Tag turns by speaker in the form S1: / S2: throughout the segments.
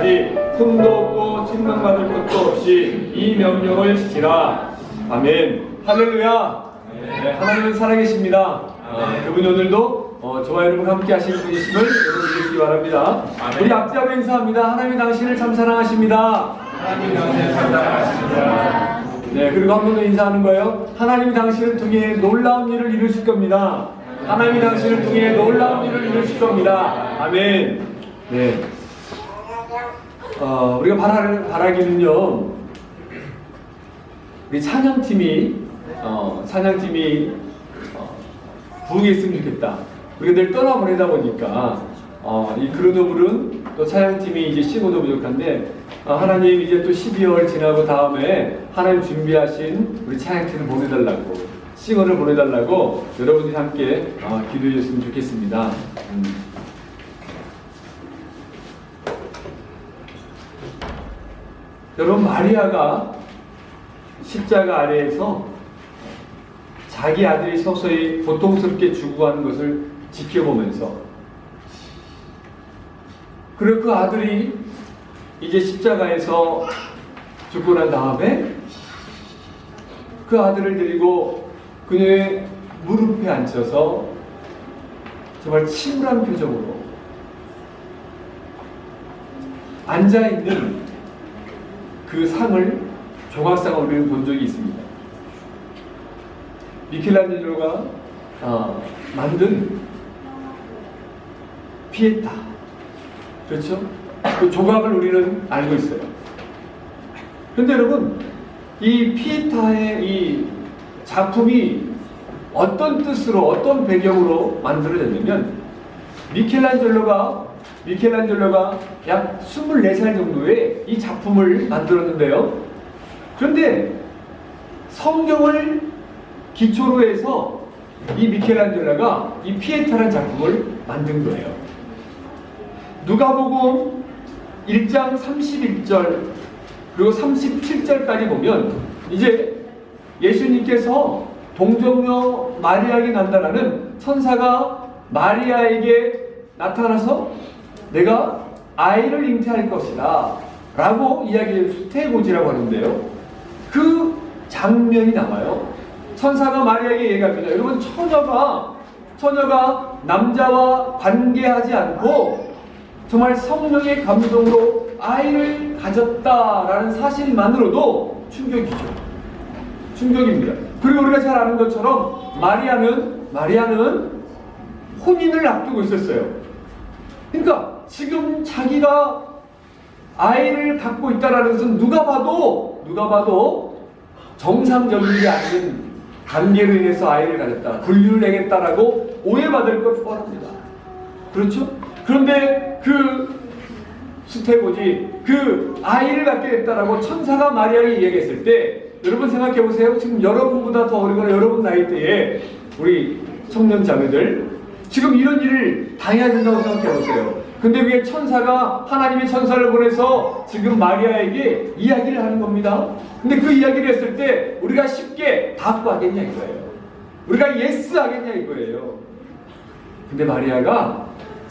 S1: 때까지 흠도 없고 책망받을 것도 없이 이 명령을 지키라. 아멘. 할렐루야. 네, 하나님은 살아계십니다. 그분이 오늘도 저와 여러분 함께 하실 분이심을 여러분 믿으시기 바랍니다. 우리 앞뒤하고 인사합니다. 하나님이 당신을 참 사랑하십니다.
S2: 하나님이 당신을 참 사랑하십니다.
S1: 네, 그리고 한 번 더 인사하는 거예요. 하나님이 당신을 통해 놀라운 일을 이루실 겁니다. 하나님이 당신을 통해 놀라운 일을 이루실 겁니다. 아멘. 네. 우리가 바라기는요, 우리 찬양팀이 부흥했으면 좋겠다. 우리가 늘 떠나보내다 보니까 이 그로노블은 또 찬양팀이 이제 시고도 부족한데 하나님 이제 또 12월 지나고 다음에 하나님 준비하신 우리 찬양팀을 보내달라고, 싱어를 보내달라고 여러분들이 함께 기도해 주셨으면 좋겠습니다. 여러분, 마리아가 십자가 아래에서 자기 아들이 서서히 고통스럽게 죽어가는 것을 지켜보면서, 그리고 그 아들이 이제 십자가에서 죽고 난 다음에 그 아들을 데리고 그녀의 무릎에 앉혀서 정말 침울한 표정으로 앉아있는 그 상을, 조각상을 우리는 본 적이 있습니다. 미켈란젤로가 만든 피에타, 그렇죠? 그 조각을 우리는 알고 있어요. 그런데 여러분, 이 피에타의 이 작품이 어떤 뜻으로, 어떤 배경으로 만들어졌냐면, 미켈란젤로가 약 24살 정도에 이 작품을 만들었는데요. 그런데 성경을 기초로 해서 이 미켈란젤로가 이 피에타라는 작품을 만든 거예요. 누가복음 1장 31절 그리고 37절까지 보면 이제 예수님께서 동정녀 마리아에게 난다라는 천사가 마리아에게 나타나서 내가 아이를 잉태할 것이다 라고 이야기해요. 수태고지라고 하는데요, 그 장면이 나와요. 천사가 마리아에게 얘기합니다. 여러분, 처녀가 남자와 관계하지 않고 정말 성령의 감동으로 아이를 가졌다라는 사실만으로도 충격입니다. 그리고 우리가 잘 아는 것처럼 마리아는 혼인을 앞두고 있었어요. 그러니까 지금 자기가 아이를 갖고 있다라는 것은 누가 봐도 정상적이지 않은 관계로 인해서 아이를 가졌다, 분류를 내겠다라고 오해받을 것 뻔합니다. 그렇죠? 그런데 그 수태고지, 그 아이를 갖게 됐다라고 천사가 마리아에게 이야기했을 때, 여러분 생각해 보세요. 지금 여러분보다 더 어리거나 여러분 나이대에 우리 청년 자매들 지금 이런 일을 당해야 된다고 생각해 보세요. 근데 위에 천사가, 하나님의 천사를 보내서 지금 마리아에게 이야기를 하는 겁니다. 근데 그 이야기를 했을 때 우리가 쉽게 답고 하겠냐 이거예요. 우리가 예스 하겠냐 이거예요. 근데 마리아가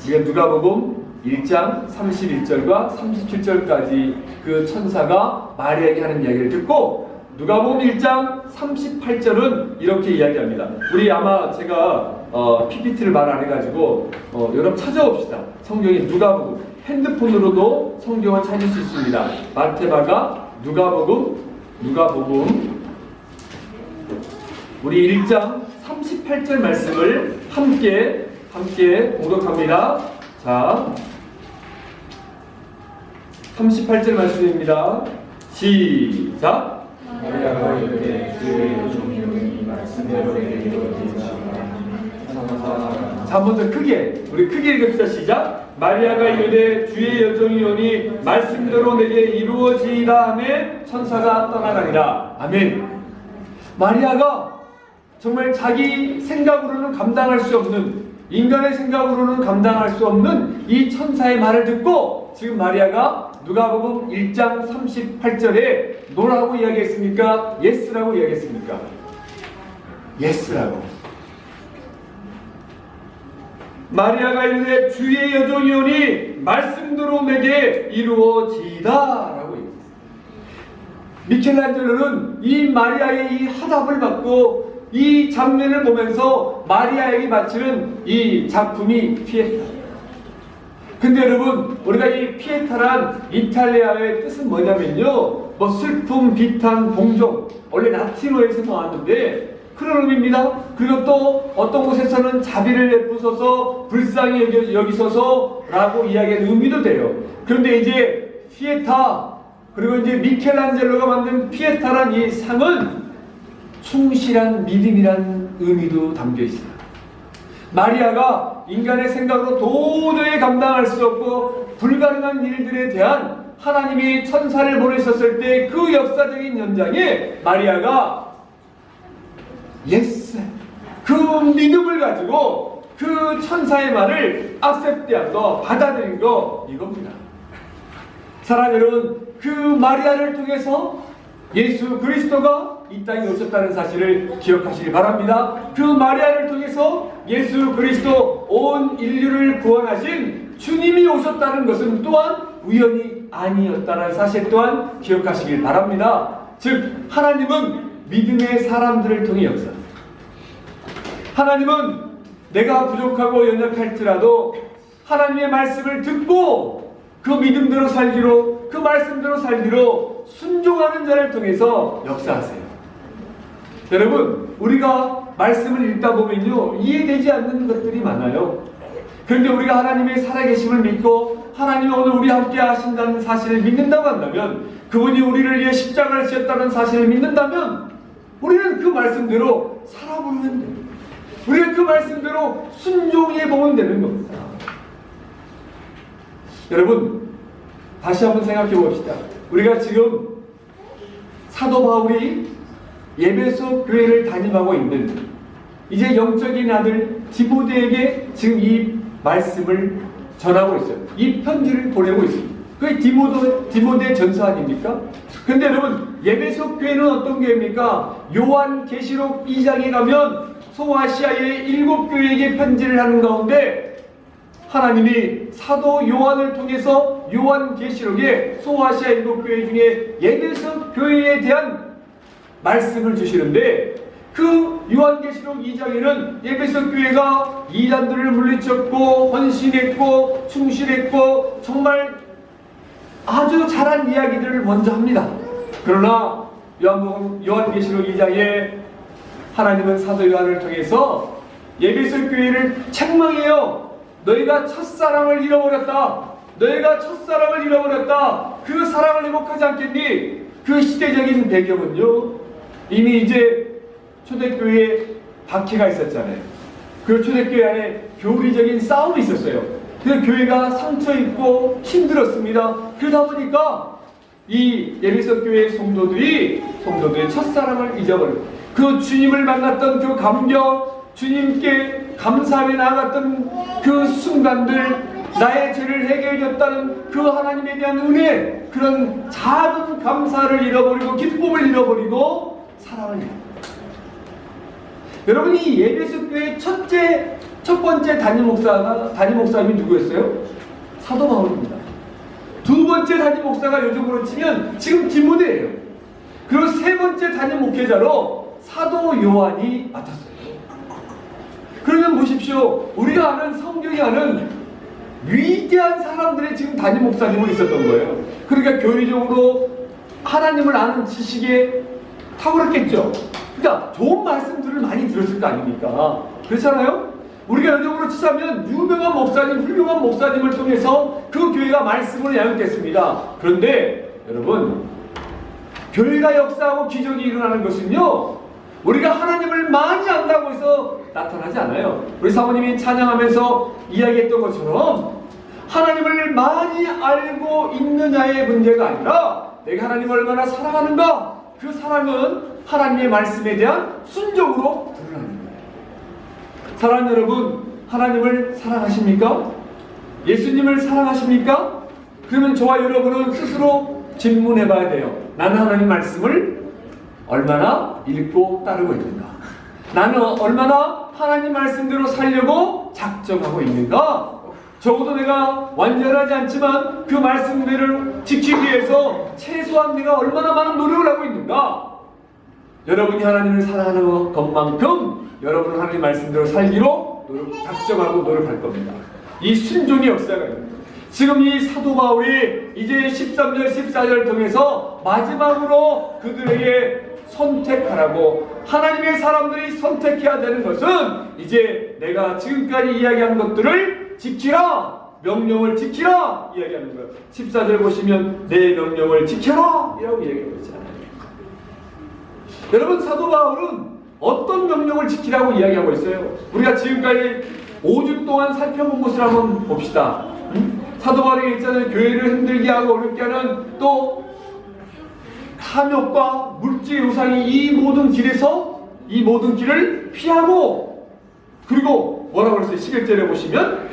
S1: 우리가 누가복음 1장 31절과 37절까지 그 천사가 마리아에게 하는 이야기를 듣고, 누가복음 1장 38절은 이렇게 이야기합니다. 우리 아마 제가 PPT를 말 안 해가지고 여러분 찾아봅시다. 성경이 누가복음, 핸드폰으로도 성경을 찾을 수 있습니다. 마태마가, 누가복음 우리 1장 38절 말씀을 함께 공독합니다. 자, 38절 말씀입니다. 시작.
S2: 마리아가 이르되 주의 종이 말씀대로 내게 이루어지리라.
S1: 자, 먼저 우리 크게 읽읍시다. 시작. 마리아가 이르되 주의 여종이 오니 말씀대로 내게 이루어지리라 하매 천사가 떠나가니라. 아멘. 마리아가 정말 자기 생각으로는 감당할 수 없는, 인간의 생각으로는 감당할 수 없는 이 천사의 말을 듣고 지금 마리아가 누가복음 1장 38절에 뭐라고 이야기했습니까? 예스라고 이야기했습니까? 예스라고. 마리아가 이르되 주의 여종이오니 말씀대로 내게 이루어지이다 라고 얘기했어요. 미켈란젤로는 이 마리아의 이 화답을 받고 이 장면을 보면서 마리아에게 바치는 이 작품이 피에타. 근데 여러분, 우리가 이 피에타란 이탈리아의 뜻은 뭐냐면요, 뭐 슬픔, 비탄, 봉종, 원래 라틴어에서 나왔는데 그런 의미입니다. 그리고 또 어떤 곳에서는 자비를 베푸소서, 불쌍히 여기소서 라고 이야기하는 의미도 돼요. 그런데 이제 피에타, 그리고 이제 미켈란젤로가 만든 피에타란 이 상은 충실한 믿음이란 의미도 담겨 있어요. 마리아가 인간의 생각으로 도저히 감당할 수 없고 불가능한 일들에 대한 하나님이 천사를 보내셨을 때 그 역사적인 현장에 마리아가 예스, 그 믿음을 가지고 그 천사의 말을 악셉트한 거, 받아들인 거, 이겁니다. 사랑하는 여러분, 그 마리아를 통해서 예수 그리스도가 이 땅에 오셨다는 사실을 기억하시기 바랍니다. 그 마리아를 통해서 예수 그리스도 온 인류를 구원하신 주님이 오셨다는 것은 또한 우연이 아니었다는 사실 또한 기억하시길 바랍니다. 즉 하나님은 믿음의 사람들을 통해 역사. 하나님은 내가 부족하고 연약할지라도 하나님의 말씀을 듣고 그 믿음대로 살기로, 그 말씀대로 살기로 순종하는 자를 통해서 역사하세요. 여러분, 우리가 말씀을 읽다 보면요, 이해되지 않는 것들이 많아요. 그런데 우리가 하나님의 살아계심을 믿고 하나님이 오늘 우리와 함께 하신다는 사실을 믿는다고 한다면, 그분이 우리를 위해 십자가를 지었다는 사실을 믿는다면 우리는 그 말씀대로 살아보면 돼요. 우리가 그 말씀대로 순종해 보면 되는 겁니다. 여러분, 다시 한번 생각해 봅시다. 우리가 지금 사도 바울이 에베소 교회를 담임하고 있는 이제 영적인 아들 디모데에게 지금 이 말씀을 전하고 있어요. 이 편지를 보내고 있습니다. 그게 디모데 전서 아닙니까? 근데 여러분, 에베소 교회는 어떤 교회입니까? 요한계시록 2장에 가면 소아시아의 7교회에게 편지를 하는 가운데 하나님이 사도 요한을 통해서 요한계시록에 소아시아 7교회 중에 에베소 교회에 대한 말씀을 주시는데, 그 요한계시록 2장에는 에베소 교회가 이단들을 물리쳤고 헌신했고 충실했고 정말 아주 잘한 이야기들을 먼저 합니다. 그러나 요한계시록 2장에 하나님은 사도 요한을 통해서 에베소 교회를 책망해요. 너희가 첫사랑을 잃어버렸다. 너희가 첫사랑을 잃어버렸다. 그 사랑을 회복하지 않겠니? 그 시대적인 배경은요, 이미 이제 초대교회에 박해가 있었잖아요. 그 초대교회 안에 교리적인 싸움이 있었어요. 그래서 교회가 상처 입고 힘들었습니다. 그러다 보니까 이 에베소 교회의 성도들의 첫사랑을 잊어버리고, 그 주님을 만났던 그 감격, 주님께 감사하며 나아갔던 그 순간들, 나의 죄를 해결해 줬다는 그 하나님에 대한 은혜, 그런 작은 감사를 잃어버리고 기쁨을 잃어버리고 사랑을 잃어버립니다. 여러분이 이 에베소 교회의 첫 번째 담임 목사님이 누구였어요? 사도 바울입니다. 두 번째 담임 목사가 요즘으로 치면 지금 디모데예요. 그리고 세 번째 담임 목회자로 사도 요한이 맡았어요. 그러면 보십시오. 우리가 아는, 성경이 아는 위대한 사람들의 지금 담임 목사님으로 있었던 거예요. 그러니까 교리적으로 하나님을 아는 지식에 탁월했겠죠. 그러니까 좋은 말씀들을 많이 들었을 거 아닙니까? 그렇잖아요? 우리가 요즘으로 치자면 유명한 목사님, 훌륭한 목사님을 통해서 그 교회가 말씀을 양육했습니다. 그런데 여러분, 교회가 역사하고 기적이 일어나는 것은요, 우리가 하나님을 많이 안다고 해서 나타나지 않아요. 우리 사모님이 찬양하면서 이야기했던 것처럼 하나님을 많이 알고 있느냐의 문제가 아니라 내가 하나님을 얼마나 사랑하는가, 그 사랑은 하나님의 말씀에 대한 순종으로 드러나는 거예요. 사랑하는 여러분, 하나님을 사랑하십니까? 예수님을 사랑하십니까? 그러면 저와 여러분은 스스로 질문해 봐야 돼요. 나는 하나님 말씀을 얼마나 읽고 따르고 있는가? 나는 얼마나 하나님 말씀대로 살려고 작정하고 있는가? 적어도 내가 완전하지 않지만 그 말씀대로 지키기 위해서 최소한 내가 얼마나 많은 노력을 하고 있는가? 여러분이 하나님을 사랑하는 것만큼 여러분은 하나님 말씀대로 살기로 작정하고 노력할 겁니다. 이 순종의 역사가 있습니다. 지금 이 사도 바울이 이제 13절, 14절 통해서 마지막으로 그들에게 선택하라고, 하나님의 사람들이 선택해야 되는 것은 이제 내가 지금까지 이야기한 것들을 지키라, 명령을 지키라 이야기하는 거예요. 14절 보시면 내 명령을 지켜라 이라고 이야기하고 있잖아요. 여러분, 사도 바울은 어떤 명령을 지키라고 이야기하고 있어요? 우리가 지금까지 5주 동안 살펴본 것을 한번 봅시다. 사도 바울이 있잖아요. 교회를 힘들게 하고 어렵게 하는 또 탐욕과 물질 우상이 이 모든 길을 피하고, 그리고 뭐라고 그랬어요? 11절에 보시면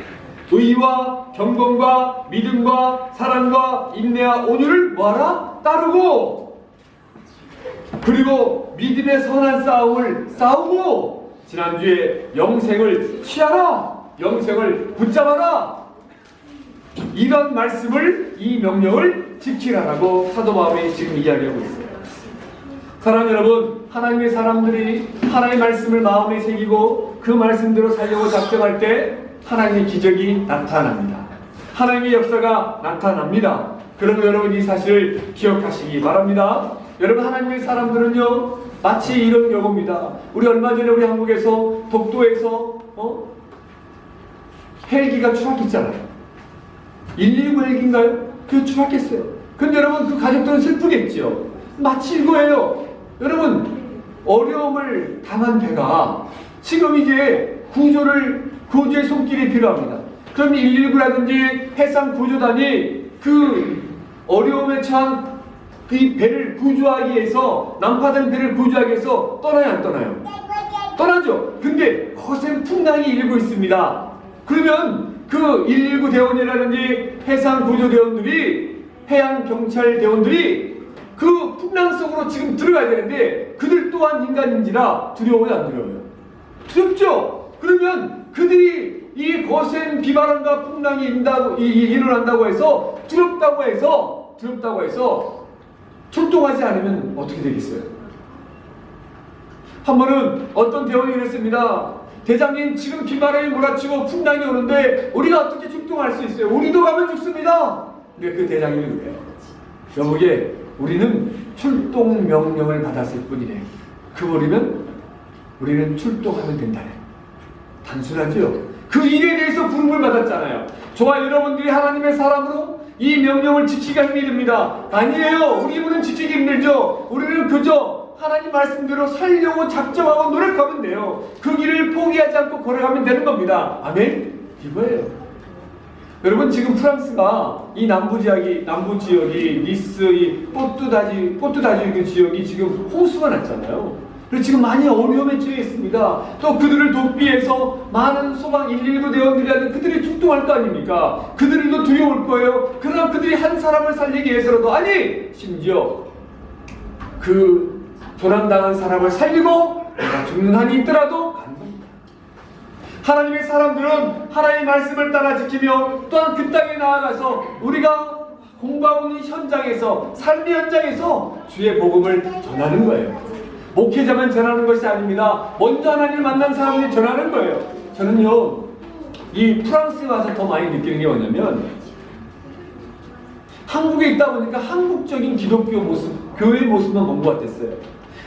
S1: 의와 경건과 믿음과 사랑과 인내와 온유를 뭐하라? 따르고, 그리고 믿음의 선한 싸움을 싸우고, 지난주에 영생을 취하라, 영생을 붙잡아라, 이런 말씀을, 이 명령을 지키라라고 사도 바울이 지금 이야기하고 있어요. 사랑하는 여러분, 하나님의 사람들이 하나님의 말씀을 마음에 새기고 그 말씀대로 살려고 작정할 때 하나님의 기적이 나타납니다. 하나님의 역사가 나타납니다. 그러면 여러분 이 사실을 기억하시기 바랍니다. 여러분, 하나님의 사람들은요 마치 이런 경우입니다. 우리 얼마 전에 우리 한국에서 독도에서 헬기가 추락했잖아요. 119 헬기인가요? 그 추락했어요. 근데 여러분, 그 가족들은 슬프겠죠. 마치 이거예요. 여러분, 어려움을 당한 배가 지금 이제 구조의 손길이 필요합니다. 그럼 119라든지 해상구조단이 그 어려움에 처한 그 배를 구조하기 위해서, 난파된 배를 구조하기 위해서 떠나요, 안 떠나요? 떠나죠. 근데 거센 풍랑이 일고 있습니다. 그러면 그 119 대원이라든지 해상구조대원들이, 해양경찰대원들이 그 풍랑 속으로 지금 들어가야 되는데 그들 또한 인간인지라 두려워요, 안 두려워요? 두렵죠? 그러면 그들이 이 거센 비바람과 풍랑이 일어난다고 해서 두렵다고 해서 출동하지 않으면 어떻게 되겠어요? 한 번은 어떤 대원이 그랬습니다. 대장님, 지금 비바람이 몰아치고 풍랑이 오는데 우리가 어떻게 출동할 수 있어요? 우리도 가면 죽습니다. 근데 그 대장님이 그래요. 여보게, 우리는 출동 명령을 받았을 뿐이래. 그버리면 우리는 출동하면 된다네. 단순하죠? 그 일에 대해서 부름을 받았잖아요. 저와 여러분들이 하나님의 사람으로 이 명령을 지키기가 힘이 듭니다. 아니에요. 우리는 지키기 힘들죠. 우리는 그저 하나님 말씀대로 살려고 작정하고 노력하면 돼요. 그 길을 포기하지 않고 걸어가면 되는 겁니다. 아멘? 이거예요. 여러분, 지금 프랑스가 이 남부 지역이 니스, 이 포르투다주 그 지역이 지금 홍수가 났잖아요. 그래서 지금 많이 어려움에 처해 있습니다. 또 그들을 돕기 위해서 많은 소방 119 대원들이라든 그들이 출동할 거 아닙니까? 그들도 두려울 거예요. 그러나 그들이 한 사람을 살리기 위해서라도, 아니 심지어 그 조난당한 사람을 살리고 내가 죽는 한이 있더라도 가는 겁니다. 하나님의 사람들은 하나님의 말씀을 따라 지키며 또한 그 땅에 나아가서 우리가 공부하는 현장에서, 삶의 현장에서 주의 복음을 전하는 거예요. 목회자만 전하는 것이 아닙니다. 먼저 하나님을 만난 사람들이 전하는 거예요. 저는요, 이 프랑스에 와서 더 많이 느끼는 게 뭐냐면, 한국에 있다 보니까 한국적인 기독교 모습, 교회의 모습만 본 것 같았어요.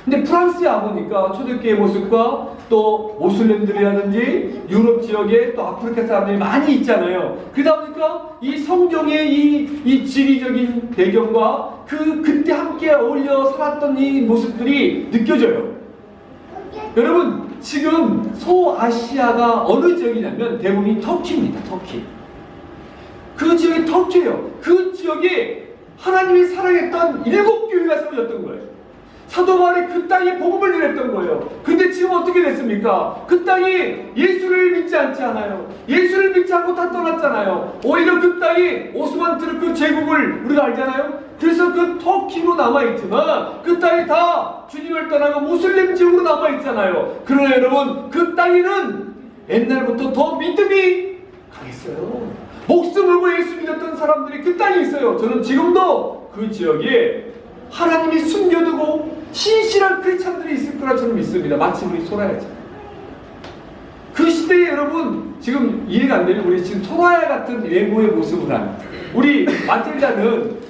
S1: 근데 프랑스에 와보니까 초대교회 모습과 또 모슬렘들이라든지 유럽 지역에 또 아프리카 사람들이 많이 있잖아요. 그러다 보니까 이 성경의 이 지리적인 배경과 그때 함께 어울려 살았던 이 모습들이 느껴져요. 여러분, 지금 소아시아가 어느 지역이냐면 대부분이 터키입니다. 터키. 그 지역이 터키예요. 그 지역에 하나님이 사랑했던 7교회가 세워졌던 거예요. 사도 바울이 그 땅에 복음을 전했던 거예요. 근데 지금 어떻게 됐습니까? 그 땅이 예수를 믿지 않지 않아요. 예수를 믿지 않고 다 떠났잖아요. 오히려 그 땅이 오스만 투르크 제국을 우리가 알잖아요. 그래서 그 터키로 남아있지만 그 땅이 다 주님을 떠나고 무슬림 지역으로 남아있잖아요. 그러나 여러분, 그 땅에는 옛날부터 더 믿음이 강했어요. 목숨 걸고 예수 믿었던 사람들이 그 땅에 있어요. 저는 지금도 그 지역에 하나님이 숨겨두고 신실한 크리스찬들이 있을 거라 저는 믿습니다. 마치 우리 소라야죠. 그 시대에 여러분, 지금 이해가 안 되면 우리 지금 소라야 같은 외모의 모습을 한 우리 마틸다는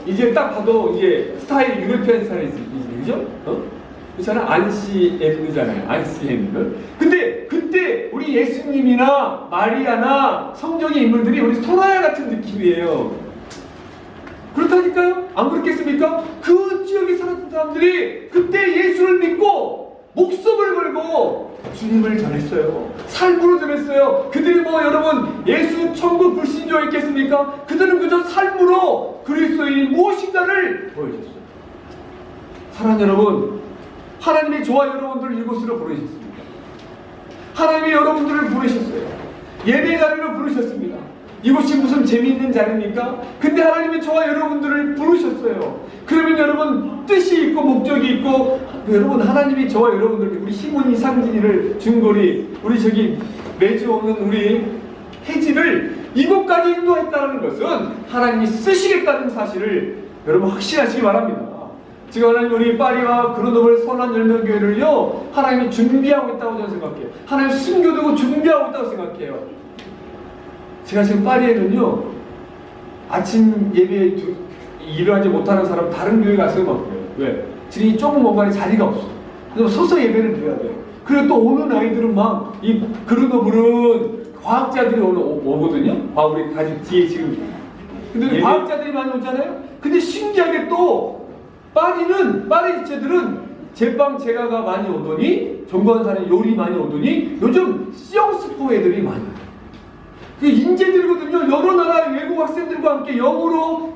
S1: 이제 딱 봐도 이제 스타일이 유로피안 스타일이지, 그죠? 저는 안시엠느잖아요. 안시엠느. 근데 그때 우리 예수님이나 마리아나 성경의 인물들이 우리 소라야 같은 느낌이에요. 그렇다니까요? 안 그렇겠습니까? 그 지역에 살았던 사람들이 그때 예수를 믿고 목숨을 걸고 주님을 전했어요. 삶으로 전했어요. 그들이 뭐 여러분 예수 천국 불신조였겠습니까? 그들은 그저 삶으로 그리스도인이 무엇인가를 보여줬어요. 사랑하는 여러분, 하나님이 저와 여러분들을 이곳으로 부르셨습니다. 하나님이 여러분들을 부르셨어요. 예배 자리로 부르셨습니다. 이곳이 무슨 재미있는 자리입니까? 근데 하나님이 저와 여러분들을 부르셨어요. 그러면 여러분 뜻이 있고 목적이 있고, 여러분 하나님이 저와 여러분들, 우리 시몬이 상진이를 중거리 우리 저기 매주 오는 우리 혜지를 이곳까지 인도했다는 것은 하나님이 쓰시겠다는 사실을 여러분 확신하시기 바랍니다. 지금 하나님 우리 파리와 그로노블 선한 열매교회를요 하나님이 준비하고 있다고 저는 생각해요. 하나님 숨겨두고 준비하고 있다고 생각해요. 제가 지금 파리에는요 아침 예배에 일하지 못하는 사람 다른 교회 가서 막 그래요. 왜? 지금 이 좁은 공간에 자리가 없어. 그래서 서서 예배를 드려야 돼요. 그리고 또 오는 아이들은 막 이 그로노블은 과학자들이 오거든요. 우리 가지 뒤에 지금. 근데 과학자들이 많이 오잖아요. 근데 신기하게 또 파리 지체들은 제빵 제가가 많이 오더니 정관산에 요리 많이 오더니 요즘 시영스포 애들이 많아요. 그 인재들이거든요. 여러 나라의 외국 학생들과 함께 영어로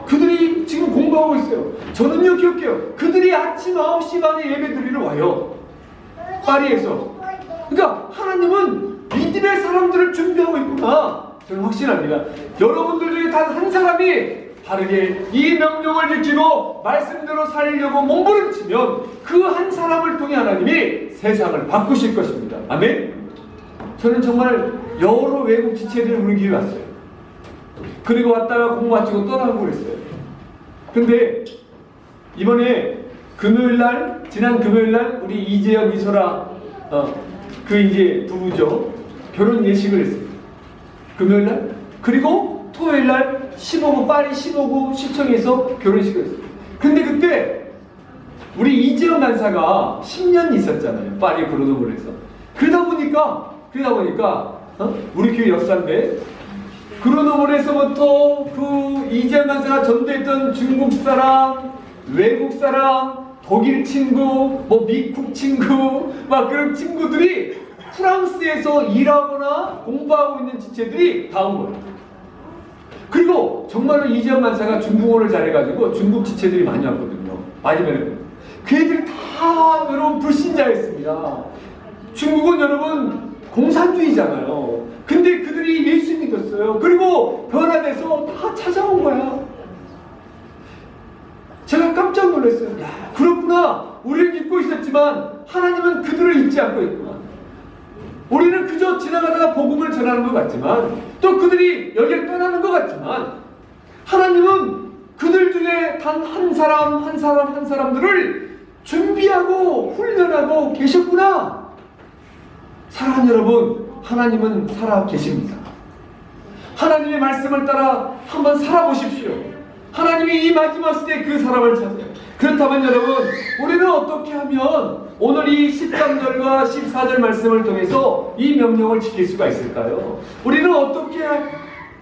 S1: 그들이 지금 공부하고 있어요. 저는요 기억해요. 그들이 아침 9시 반에 예배 드리러 와요. 파리에서. 그러니까 하나님은 믿음의 사람들을 준비하고 있구나. 저는 확신합니다. 여러분들 중에 단 한 사람이 바르게 이 명령을 지키고 말씀대로 살려고 몸부림치면 그 한 사람을 통해 하나님이 세상을 바꾸실 것입니다. 아멘. 저는 정말 여러 외국 지체들이 우리 교회 왔어요. 그리고 왔다가 공부 마치고 떠나고 그랬어요. 근데 이번에 지난 금요일날 우리 이재현 이소라 그 이제 부부죠. 결혼 예식을 했습니다. 금요일날. 그리고 토요일날 15구 파리 15구 시청에서 결혼식을 했어요. 근데 그때 우리 이재현 간사가 10년 있었잖아요. 파리 그로노블에서. 그러다 보니까 우리 교회 역사인데 그로노블에서부터 그 이재현 간사가 전도했던 중국 사람, 외국 사람, 독일 친구, 뭐 미국 친구, 막 그런 친구들이 프랑스에서 일하거나 공부하고 있는 지체들이 다 온 거예요. 그리고 정말로 이재현 간사가 중국어를 잘해가지고 중국 지체들이 많이 왔거든요. 마지막에 그 애들이 다 여러분 불신자였습니다. 중국은 여러분 공산주의잖아요. 근데 그들이 예수 믿었어요. 그리고 변화돼서 다 찾아온 거야. 제가 깜짝 놀랐어요. 야, 그렇구나. 우리는 잊고 있었지만 하나님은 그들을 잊지 않고 있구나. 우리는 그저 지나가다가 복음을 전하는 것 같지만 또 그들이 여기를 떠나는 것 같지만 하나님은 그들 중에 단 한 사람들을 준비하고 훈련하고 계셨구나. 사랑하는 여러분, 하나님은 살아 계십니다. 하나님의 말씀을 따라 한번 살아보십시오. 하나님이 이 마지막 시대에 그 사람을 찾아요. 그렇다면 여러분, 우리는 어떻게 하면 오늘 이 13절과 14절 말씀을 통해서 이 명령을 지킬 수가 있을까요? 우리는 어떻게,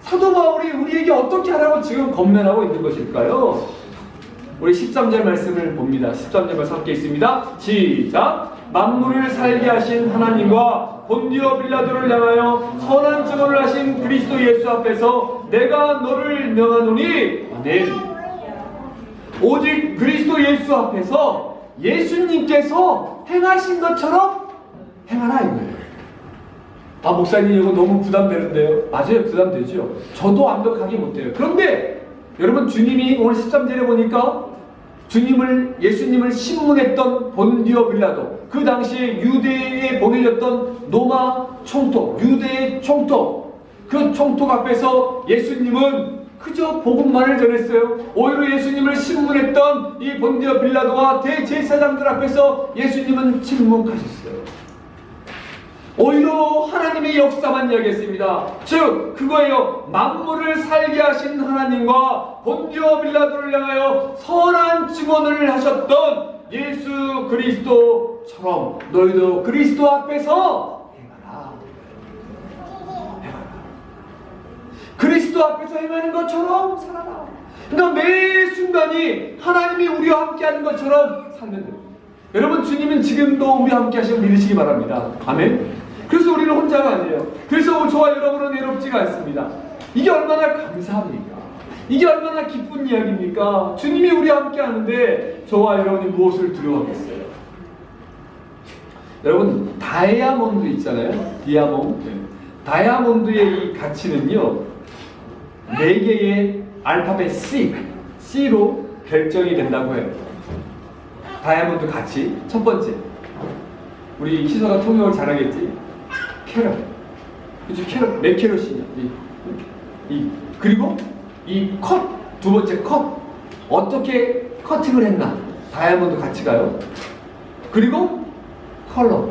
S1: 사도 바울이 우리에게 어떻게 하라고 지금 권면하고 있는 것일까요? 우리 13절 말씀을 봅니다. 13절 말씀 함께 있습니다. 시작! 만물을 살게 하신 하나님과 본디오 빌라도를 향하여 선한 증언을 하신 그리스도 예수 앞에서 내가 너를 명하노니 아멘. 오직 그리스도 예수 앞에서 예수님께서 행하신 것처럼 행하라 이거예요. 아, 목사님 이거 너무 부담되는데요. 맞아요, 부담되죠. 저도 완벽하게 못해요. 그런데 여러분, 주님이 오늘 13절에 보니까 예수님을 신문했던 본디오 빌라도, 그 당시에 유대에 보내졌던 로마 총독, 유대의 총독, 그 총독 앞에서 예수님은 그저 복음만을 전했어요. 오히려 예수님을 신문했던 이 본디오 빌라도와 대제사장들 앞에서 예수님은 침묵하셨어요. 오히려 하나님의 역사만 이야기했습니다. 즉 그거예요. 만물을 살게 하신 하나님과 본디오 빌라도를 향하여 선한 증언을 하셨던 예수 그리스도처럼 너희도 그리스도 앞에서 행하라. 그리스도 앞에서 행하는 것처럼 살아라. 그러니까 매 순간이 하나님이 우리와 함께하는 것처럼 살면 돼요. 여러분, 주님은 지금도 우리와 함께 하시고 믿으시기 바랍니다. 아멘. 그래서 우리는 혼자가 아니에요. 그래서 저와 여러분은 외롭지가 않습니다. 이게 얼마나 감사합니까? 이게 얼마나 기쁜 이야기입니까? 주님이 우리와 함께 하는데 저와 여러분이 무엇을 두려워하겠어요? 여러분, 다이아몬드 있잖아요. 디아몬드. 다이아몬드의 이 가치는요, 4개의 알파벳 C로 결정이 된다고 해요. 다이아몬드 가치. 첫 번째, 우리 희서가 통역을 잘하겠지? 캐럿. 그치? 캐럿. 몇 캐럿이냐? 그리고 이 컷. 두 번째 컷. 어떻게 커팅을 했나? 다이아몬드 가치가요. 그리고 컬러.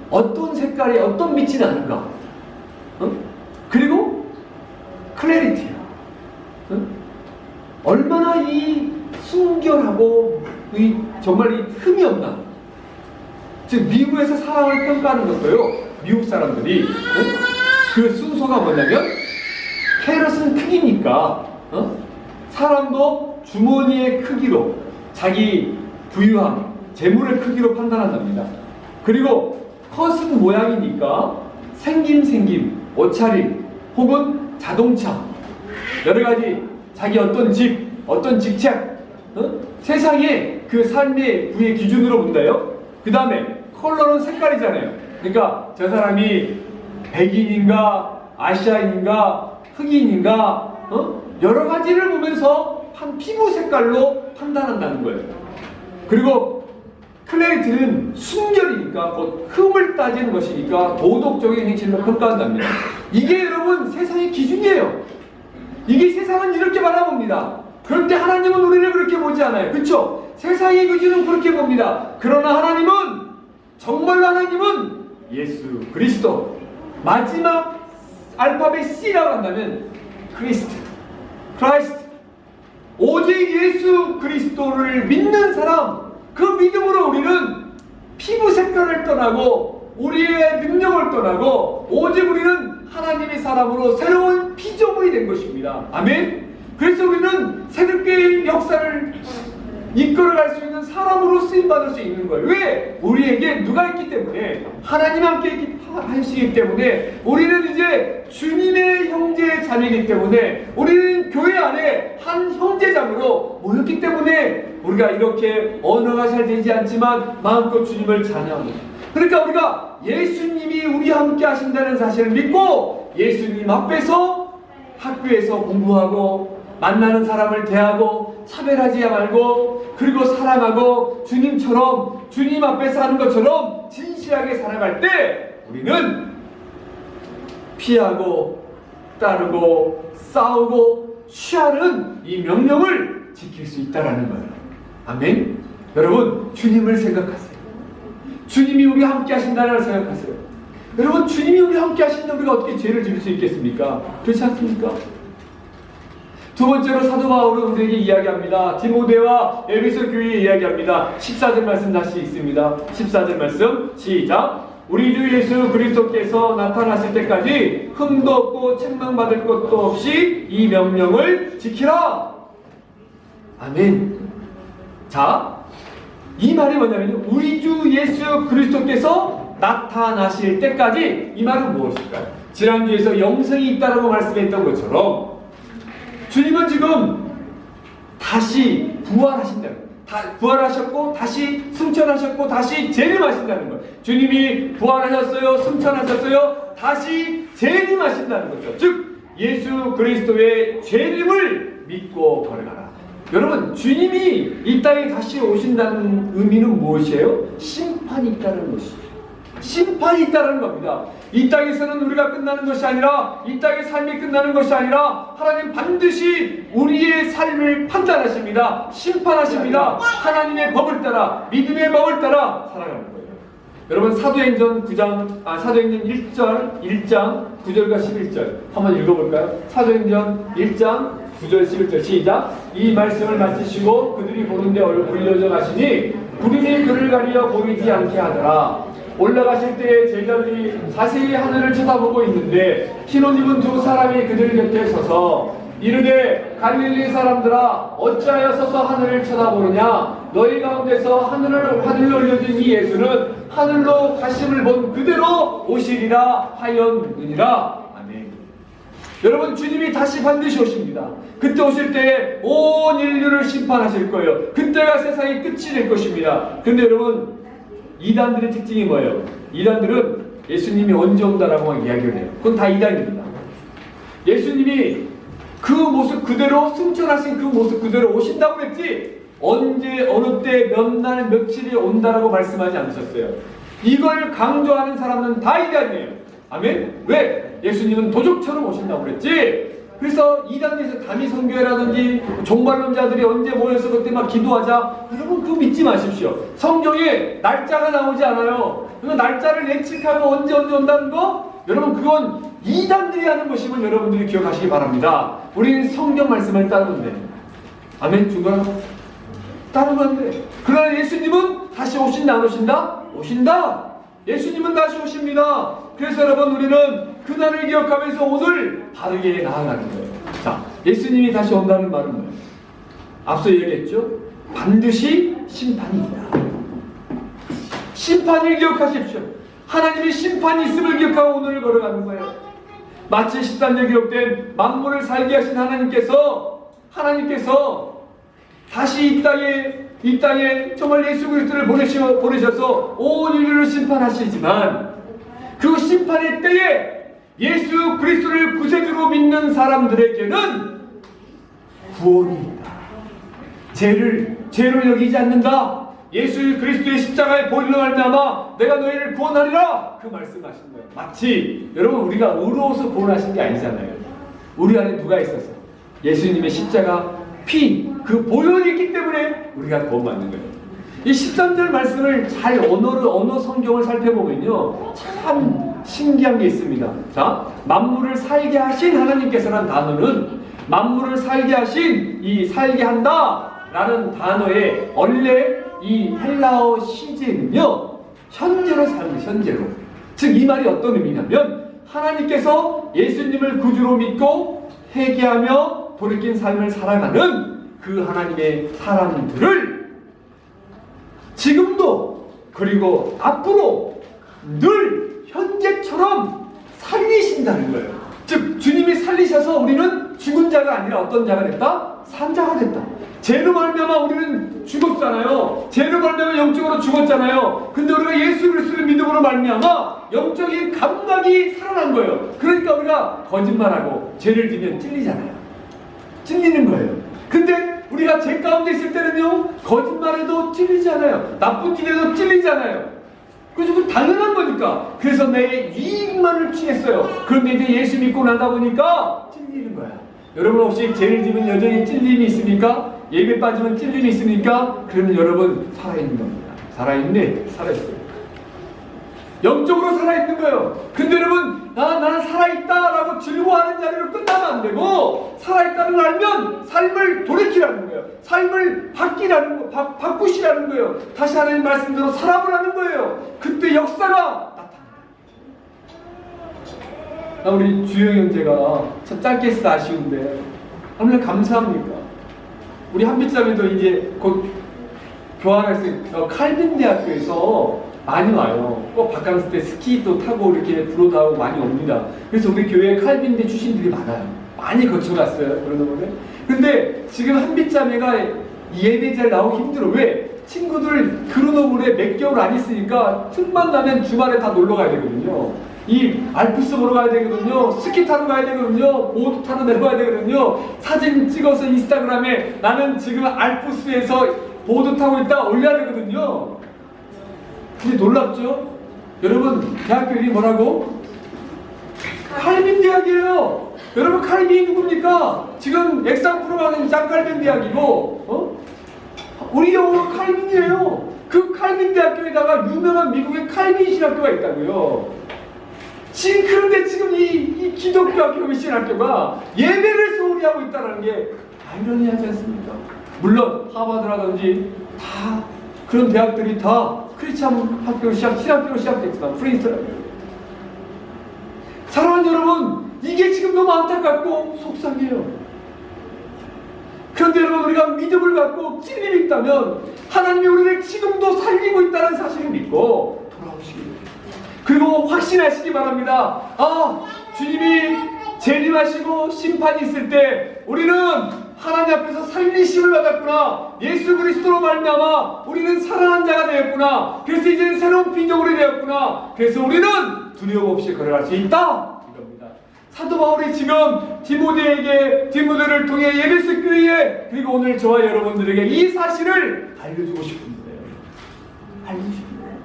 S1: 어떤 색깔이 어떤 빛이 나는가? 그리고 클래리티야. 얼마나 이 순결하고 정말 이 흠이 없나? 즉 미국에서 사람을 평가하는 것도요, 미국 사람들이 그 순서가 뭐냐면, 캐럿은 크기니까 사람도 주머니의 크기로 자기 부유함, 재물의 크기로 판단한답니다. 그리고 컷은 모양이니까 생김, 옷차림, 혹은 자동차, 여러가지 자기 어떤 집, 어떤 직책, 세상에 그 삶의 부의 기준으로 본다요. 그 다음에 컬러는 색깔이잖아요. 그러니까 저 사람이 백인인가, 아시아인인가, 흑인인가, 여러 가지를 보면서 피부 색깔로 판단한다는 거예요. 그리고 클래리티는 순결이니까, 흠을 따지는 것이니까 도덕적인 행실로 평가한답니다. 이게 여러분 세상의 기준이에요. 이게 세상은 이렇게 바라봅니다. 그런데 하나님은 우리를 그렇게 보지 않아요. 그렇죠? 세상의 기준은 그렇게 봅니다. 그러나 하나님은, 정말로 하나님은 예수 그리스도, 마지막 알파벳 C라고 한다면 크라이스트, 오직 예수 그리스도를 믿는 사람, 그 믿음으로 우리는 피부 색깔을 떠나고 우리의 능력을 떠나고 오직 우리는 하나님의 사람으로 새로운 피조물이 된 것입니다. 아멘. 그래서 우리는 새롭게 역사를 이끌어갈 수 있는 사람으로 쓰임받을 수 있는 거예요. 왜? 우리에게 누가 있기 때문에, 하나님 함께 하시기 때문에, 우리는 이제 주님의 형제 자매이기 때문에, 우리는 교회 안에 한 형제자매로 모였기 때문에 우리가 이렇게 언어가 잘 되지 않지만 마음껏 주님을 찬양합니다. 그러니까 우리가 예수님이 우리와 함께 하신다는 사실을 믿고 예수님 앞에서 학교에서 공부하고 만나는 사람을 대하고 차별하지 말고, 그리고 사랑하고 주님처럼, 주님 앞에서 하는 것처럼 진실하게 살아갈 때 우리는 피하고 따르고 싸우고 취하는 이 명령을 지킬 수 있다라는 거예요. 아멘. 여러분, 주님을 생각하세요. 주님이 우리와 함께 하신다는 걸 생각하세요. 여러분, 주님이 우리와 함께 하신다, 우리가 어떻게 죄를 지을 수 있겠습니까? 그렇지 않습니까? 두 번째로 사도 바울은 우리에게 이야기합니다. 디모데와 에베소 교회에 이야기합니다. 14절 말씀 다시 읽습니다. 14절 말씀 시작. 우리 주 예수 그리스도께서 나타나실 때까지 흠도 없고 책망받을 것도 없이 이 명령을 지키라. 아멘. 자, 이 말이 뭐냐면요, 우리 주 예수 그리스도께서 나타나실 때까지, 이 말은 무엇일까요? 지난주에서 영생이 있다라고 말씀했던 것처럼 주님은 지금 다시 부활하신다는, 부활하셨고 다시 승천하셨고 다시 재림하신다는 거예요. 주님이 부활하셨어요, 승천하셨어요, 다시 재림하신다는 거죠. 즉 예수 그리스도의 재림을 믿고 걸어가라. 여러분, 주님이 이 땅에 다시 오신다는 의미는 무엇이에요? 심판이 있다는 것이죠. 심판이 있다는 겁니다. 이 땅에서는 우리가 끝나는 것이 아니라, 이 땅의 삶이 끝나는 것이 아니라, 하나님 반드시 우리의 삶을 판단하십니다. 심판하십니다. 하나님의 법을 따라, 믿음의 법을 따라 살아가는 거예요. 여러분, 사도행전 1장 9절과 11절 한번 읽어볼까요? 사도행전 1장 9절 11절 시작. 이 말씀을 마치시고 그들이 보는데 올려져 가시니 구름이 그를 가리어 보이지 않게 하더라. 올라가실 때에 제자들이 자세히 하늘을 쳐다보고 있는데 흰옷 입은 두 사람이 그들 곁에 서서 이르되 갈릴리 사람들아 어찌하여 서서 하늘을 쳐다보느냐. 너희 가운데서 하늘로 올려진 이 예수는 하늘로 가심을 본 그대로 오시리라 하였느니라. 아멘. 여러분, 주님이 다시 반드시 오십니다. 그때 오실 때에 온 인류를 심판하실 거예요. 그때가 세상의 끝이 될 것입니다. 근데 여러분, 이단들의 특징이 뭐예요? 이단들은 예수님이 언제 온다라고 이야기를 해요. 그건 다 이단입니다. 예수님이 그 모습 그대로, 승천하신 그 모습 그대로 오신다고 했지 언제 어느 때 몇 날 며칠이 온다라고 말씀하지 않으셨어요. 이걸 강조하는 사람은 다 이단이에요. 아멘? 왜? 예수님은 도적처럼 오신다고 그랬지. 그래서 이단에서 담임 선교회라든지 종말론자들이 언제 모여서 그때 막 기도하자, 여러분 그거 믿지 마십시오. 성경에 날짜가 나오지 않아요. 그 날짜를 예측하고 언제 온다는 거, 여러분 그건 이단들이 하는 것임을 여러분들이 기억하시기 바랍니다. 우리는 성경 말씀을 따르면 돼. 아멘. 중간에 따르면 안 돼. 그러나 예수님은 다시 오신다 안 오신다? 오신다. 예수님은 다시 오십니다. 그래서 여러분, 우리는 그날을 기억하면서 오늘 바르게 나아가는 거예요. 자, 예수님이 다시 온다는 말은 뭐예요? 앞서 얘기했죠? 반드시 심판이 있다. 심판을 기억하십시오. 하나님의 심판이 있음을 기억하고 오늘을 걸어가는 거예요. 마치 13절 기록된 만물을 살게 하신 하나님께서 다시 이 땅에 정말 예수 그리스도를 보내셔서 온 인류를 심판하시지만 그 심판의 때에 예수 그리스도를 구세주로 믿는 사람들에게는 구원이 있다. 죄로 여기지 않는다. 예수 그리스도의 십자가의 보혈로 말미암아 내가 너희를 구원하리라. 그 말씀하신 거예요. 마치 여러분, 우리가 의로워서 구원하신 게 아니잖아요. 우리 안에 누가 있어서 예수님의 십자가 피, 그 보혈이 있기 때문에 우리가 구원받는 거예요. 이 13절 말씀을 잘 언어 성경을 살펴보면요, 참 신기한 게 있습니다. 자, 만물을 살게 하신 하나님께서라는 단어는, 만물을 살게 하신, 이 살게 한다 라는 단어의 원래 이 헬라어 시제는요, 현재로 사는 현재로. 즉 이 말이 어떤 의미냐면, 하나님께서 예수님을 구주로 믿고 회개하며 돌이킨 삶을 살아가는 그 하나님의 사람들을 지금도 그리고 앞으로 늘 현재처럼 살리신다는 거예요. 즉 주님이 살리셔서 우리는 죽은 자가 아니라 어떤 자가 됐다? 산 자가 됐다. 죄로 말미암아 우리는 죽었잖아요. 죄로 말미암아 영적으로 죽었잖아요. 근데 우리가 예수 그리스도를 믿음으로 말미암아 영적인 감각이 살아난 거예요. 그러니까 우리가 거짓말하고 죄를 지면 찔리잖아요. 찔리는 거예요. 근데 우리가 죄 가운데 있을 때는요, 거짓말해도 찔리잖아요. 나쁜 짓 해도 찔리잖아요. 그래서 그 당연한 거니까. 그래서 내 이익만을 취했어요. 그런데 이제 예수 믿고 나다 보니까 찔리는 거야. 여러분 혹시 죄를 지면 여전히 찔림이 있습니까? 예배 빠지면 찔림이 있습니까? 그러면 여러분 살아있는 겁니다. 살아있어요. 영적으로 살아있는 거예요. 근데 여러분, 나는 살아있다라고 즐거워하는 자리로 끝나면 안 되고, 살아있다는 걸 알면 삶을 돌이키라는 거예요. 삶을 바꾸시라는 거예요. 다시 하나님 말씀대로 살아보라는 거예요. 그때 역사가 나타납니다. 우리 주영 형제가 참 짧게 해서 아쉬운데 얼마나 감사합니까? 우리 한빛자매도 이제 곧 교환학생 칼빈 대학교에서 많이 와요. 꼭 바캉스 때 스키도 타고 이렇게 불어도 하고 많이 옵니다. 그래서 우리 교회에 칼빈대 출신들이 많아요. 많이 거쳐갔어요. 그러다 보면. 근데 지금 한빛자매가 예배자에 나오기 힘들어. 왜? 친구들 그로노블에 몇 개월 안 있으니까 틈만 나면 주말에 다 놀러 가야 되거든요. 이 알프스 보러 가야 되거든요. 스키 타러 가야 되거든요. 보드 타러 내려가야 되거든요. 사진 찍어서 인스타그램에 나는 지금 알프스에서 보드 타고 있다 올려야 되거든요. 근데 놀랍죠? 여러분, 대학교 이름이 뭐라고? 칼빈 대학이에요. 여러분, 칼빈이 누굽니까? 지금 엑상프로 가는 짱칼빈 대학이고, 우리 영어로 칼빈이에요. 그 칼빈 대학교에다가 유명한 미국의 칼빈 신학교가 있다고요. 지금 그런데 지금 이 기독교 학교 신학교가 예배를 소홀히 하고 있다는 게 아이러니하지 않습니까? 물론 하버드라든지 다 그런 대학들이 다 크리스찬 학교 신학교로 시작됐지만 프린스턴. 사랑하는 여러분, 이게 지금 너무 안타깝고 속상해요. 그런데 여러분, 우리가 믿음을 갖고 진리를 있다면 하나님이 우리를 지금도 살리고 있다는 사실을 믿고 돌아오시기, 그리고 확신하시기 바랍니다. 주님이 재림하시고 심판이 있을 때 우리는 하나님 앞에서 살리심을 받았구나. 예수 그리스도로 말미암아 우리는 살아난 자가 되었구나. 그래서 이제는 새로운 피조물이 되었구나. 그래서 우리는 두려움 없이 걸어갈 수 있다. 이겁니다. 사도 바울이 지금 디모데를 통해 예배소 교회에, 그리고 오늘 저와 여러분들에게 이 사실을 알려주고 싶은 거예요. 알려주고 싶은 거예요.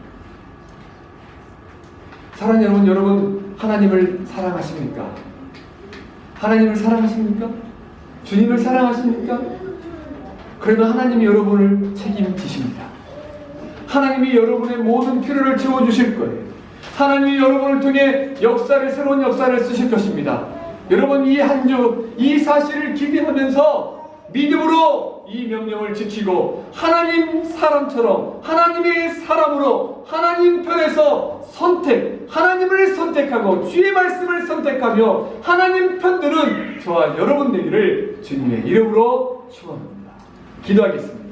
S1: 사랑하는 여러분, 하나님을 사랑하십니까? 하나님을 사랑하십니까? 주님을 사랑하십니까? 그러면 하나님이 여러분을 책임지십니다. 하나님이 여러분의 모든 필요를 채워주실 거예요. 하나님이 여러분을 통해 새로운 역사를 쓰실 것입니다. 여러분, 이 한 주 이 사실을 기대하면서 믿음으로 이 명령을 지키고 하나님 사람처럼, 하나님의 사람으로, 하나님 편에서 하나님을 선택하고 주의 말씀을 선택하며 하나님 편드는 저와 여러분 되기를 주님의 이름으로 축원합니다. 기도하겠습니다.